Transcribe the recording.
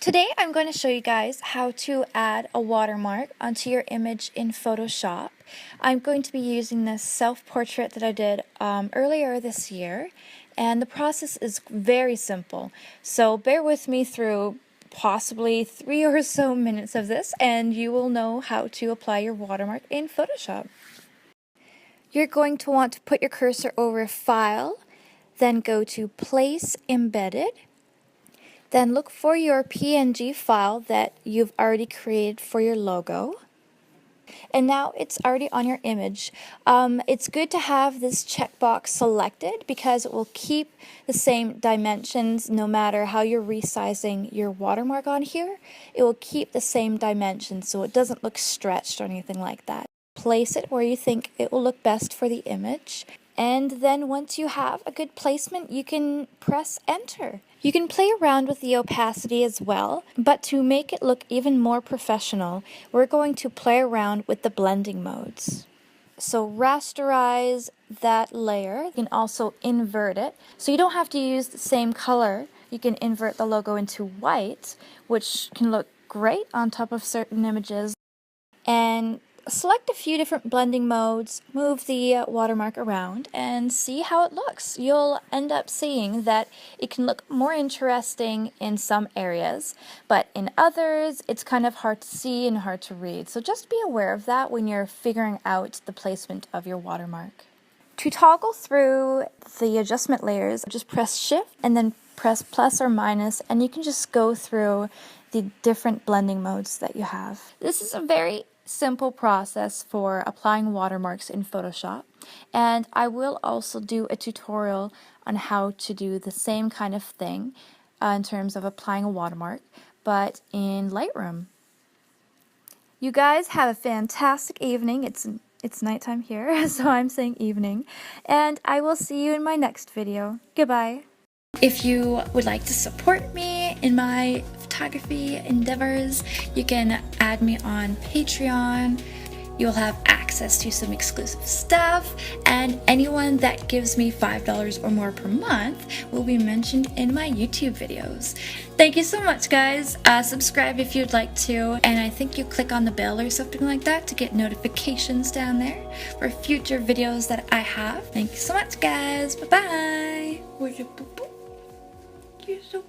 Today I'm going to show you guys how to add a watermark onto your image in Photoshop. I'm going to be using this self-portrait that I did earlier this year, and the process is very simple. So bear with me through possibly 3 or so minutes of this and you will know how to apply your watermark in Photoshop. You're going to want to put your cursor over File, then go to Place Embedded. Then look for your PNG file that you've already created for your logo. And now it's already on your image. It's good to have this checkbox selected because it will keep the same dimensions no matter how you're resizing your watermark on here. It will keep the same dimensions so it doesn't look stretched or anything like that. Place it where you think it will look best for the image. And then once you have a good placement, you can press enter. You can play around with the opacity as well, but to make it look even more professional, we're going to play around with the blending modes. So rasterize that layer. You can also invert it. So you don't have to use the same color. You can invert the logo into white, which can look great on top of certain images. And select a few different blending modes, move the watermark around, and see how it looks. You'll end up seeing that it can look more interesting in some areas, but in others it's kind of hard to see and hard to read. So just be aware of that when you're figuring out the placement of your watermark. To toggle through the adjustment layers, just press Shift and then press plus or minus, and you can just go through the different blending modes that you have. This is a very simple process for applying watermarks in Photoshop, and I will also do a tutorial on how to do the same kind of thing in terms of applying a watermark, but in Lightroom. You guys have a fantastic evening. It's nighttime here, so I'm saying evening, and I will see you in my next video. Goodbye. If you would like to support me in my photography endeavors, you can add me on Patreon. You'll have access to some exclusive stuff, and anyone that gives me $5 or more per month will be mentioned in my YouTube videos. Thank you so much, guys. Subscribe if you'd like to, and I think you click on the bell or something like that to get notifications down there for future videos that I have. Thank you so much, guys. Bye-bye. You're so